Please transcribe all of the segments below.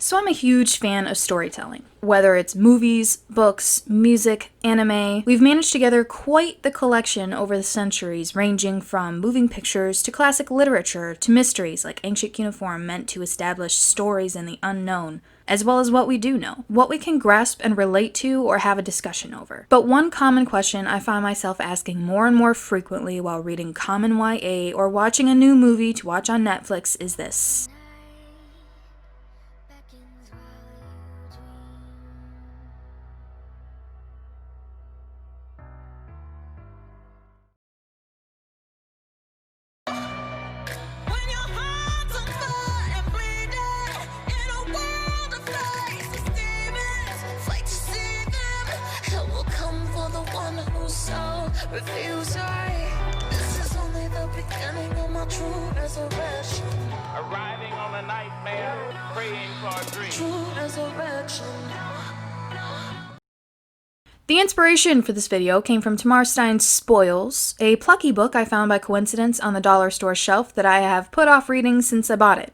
So I'm a huge fan of storytelling. Whether it's movies, books, music, anime, we've managed to gather quite the collection over the centuries, ranging from moving pictures to classic literature to mysteries like Ancient Cuneiform meant to establish stories in the unknown, as well as what we do know, what we can grasp and relate to or have a discussion over. But one common question I find myself asking more and more frequently while reading common YA or watching a new movie to watch on Netflix is this. This is only the beginning of my true resurrection. Arriving on a nightmare, praying for a dream. True resurrection. The inspiration for this video came from Tamar Stein's Spoils, a plucky book I found by coincidence on the dollar store shelf that I have put off reading since I bought it.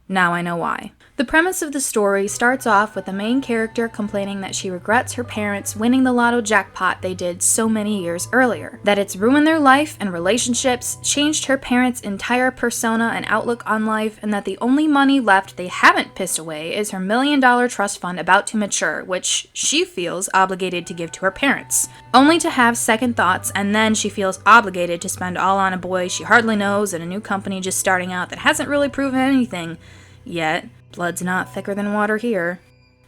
Now I know why. The premise of the story starts off with the main character complaining that she regrets her parents winning the lotto jackpot they did so many years earlier, that it's ruined their life and relationships, changed her parents' entire persona and outlook on life, and that the only money left they haven't pissed away is her $1 million trust fund about to mature, which she feels obligated to give to her parents, only to have second thoughts, and then she feels obligated to spend all on a boy she hardly knows at a new company just starting out that hasn't really proven anything yet. Blood's not thicker than water here.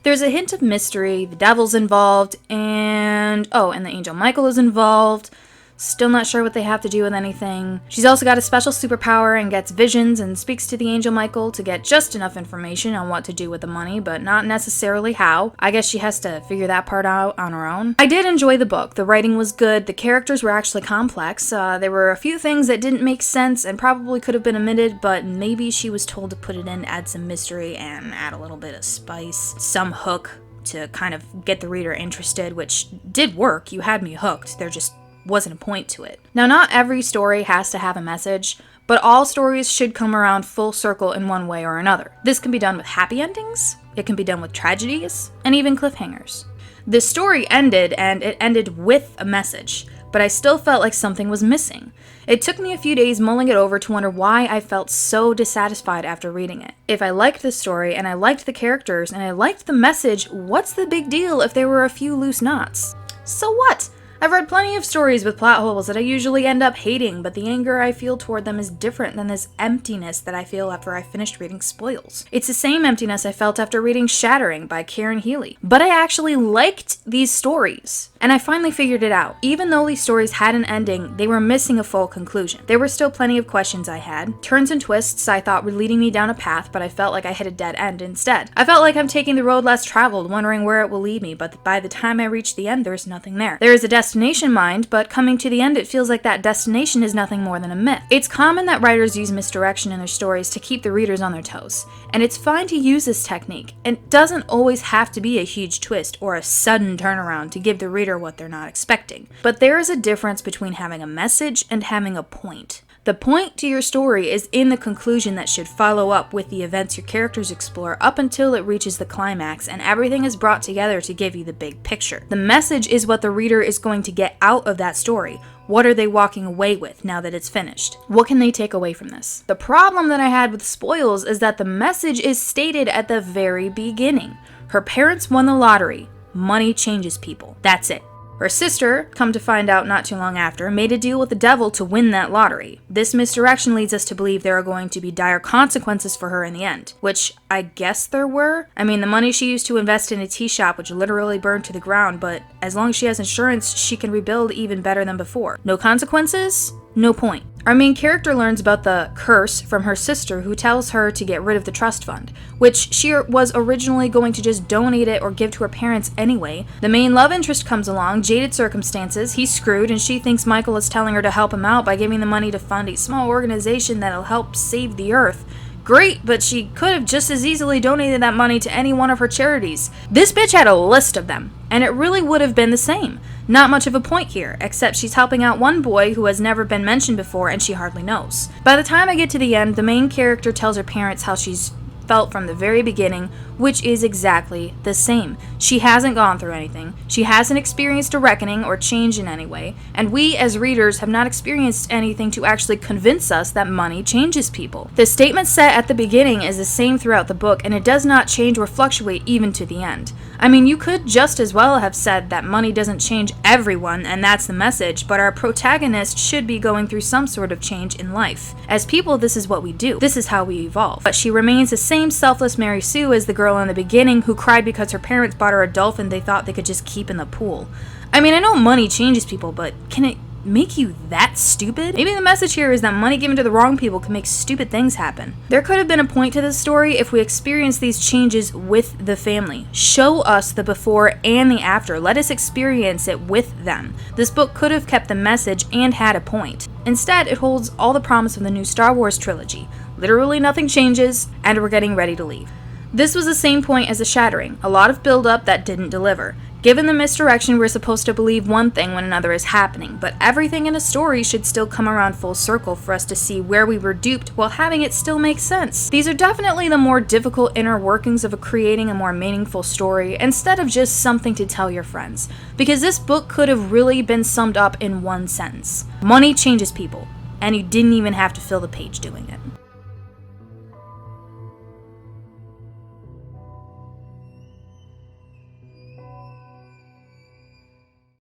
There's a hint of mystery, the devil's involved, and the angel Michael is involved. Still not sure what they have to do with anything. She's also got a special superpower and gets visions and speaks to the angel Michael to get just enough information on what to do with the money, but not necessarily how. I guess she has to figure that part out on her own. I did enjoy the book. The writing was good. The characters were actually complex. There were a few things that didn't make sense and probably could have been omitted, but maybe she was told to put it in, add some mystery, and add a little bit of spice, some hook to kind of get the reader interested, which did work. You had me hooked. There just wasn't a point to it. Now, not every story has to have a message, but all stories should come around full circle in one way or another. This can be done with happy endings, it can be done with tragedies, and even cliffhangers. This story ended, and it ended with a message, but I still felt like something was missing. It took me a few days mulling it over to wonder why I felt so dissatisfied after reading it. If I liked the story, and I liked the characters, and I liked the message, what's the big deal if there were a few loose knots? So what? I've read plenty of stories with plot holes that I usually end up hating, but the anger I feel toward them is different than this emptiness that I feel after I finished reading Spoils. It's the same emptiness I felt after reading Shattering by Karen Healy. But I actually liked these stories, and I finally figured it out. Even though these stories had an ending, they were missing a full conclusion. There were still plenty of questions I had. Turns and twists I thought were leading me down a path, but I felt like I hit a dead end instead. I felt like I'm taking the road less traveled, wondering where it will lead me, but by the time I reach the end, there's nothing there. There is a destination in mind, but coming to the end, it feels like that destination is nothing more than a myth. It's common that writers use misdirection in their stories to keep the readers on their toes, and it's fine to use this technique. It doesn't always have to be a huge twist or a sudden turnaround to give the reader what they're not expecting. But there is a difference between having a message and having a point. The point to your story is in the conclusion that should follow up with the events your characters explore up until it reaches the climax and everything is brought together to give you the big picture. The message is what the reader is going to get out of that story. What are they walking away with now that it's finished? What can they take away from this? The problem that I had with Spoils is that the message is stated at the very beginning. Her parents won the lottery. Money changes people. That's it. Her sister, come to find out not too long after, made a deal with the devil to win that lottery. This misdirection leads us to believe there are going to be dire consequences for her in the end, which I guess there were. I mean, the money she used to invest in a tea shop, which literally burned to the ground, but as long as she has insurance, she can rebuild even better than before. No consequences? No point. Our main character learns about the curse from her sister, who tells her to get rid of the trust fund, which she was originally going to just donate it or give to her parents anyway. The main love interest comes along, jaded circumstances, he's screwed, and she thinks Michael is telling her to help him out by giving the money to fund a small organization that'll help save the earth. Great, but she could have just as easily donated that money to any one of her charities. This bitch had a list of them, and it really would have been the same. Not much of a point here, except she's helping out one boy who has never been mentioned before and she hardly knows. By the time I get to the end, the main character tells her parents how she's felt from the very beginning, which is exactly the same. She hasn't gone through anything, she hasn't experienced a reckoning or change in any way, and we as readers have not experienced anything to actually convince us that money changes people. The statement set at the beginning is the same throughout the book, and it does not change or fluctuate even to the end. I mean, you could just as well have said that money doesn't change everyone, and that's the message, but our protagonist should be going through some sort of change in life. As people, this is what we do. This is how we evolve. But she remains the same selfless Mary Sue as the girl in the beginning who cried because her parents bought her a dolphin they thought they could just keep in the pool. I mean, I know money changes people, but can it make you that stupid? Maybe the message here is that money given to the wrong people can make stupid things happen. There could have been a point to this story if we experienced these changes with the family. Show us the before and the after. Let us experience it with them. This book could have kept the message and had a point. Instead, it holds all the promise of the new Star Wars trilogy. Literally nothing changes, and we're getting ready to leave. This was the same point as The Shattering, a lot of build-up that didn't deliver. Given the misdirection, we're supposed to believe one thing when another is happening, but everything in a story should still come around full circle for us to see where we were duped while having it still make sense. These are definitely the more difficult inner workings of creating a more meaningful story instead of just something to tell your friends, because this book could have really been summed up in one sentence. Money changes people, and you didn't even have to fill the page doing it.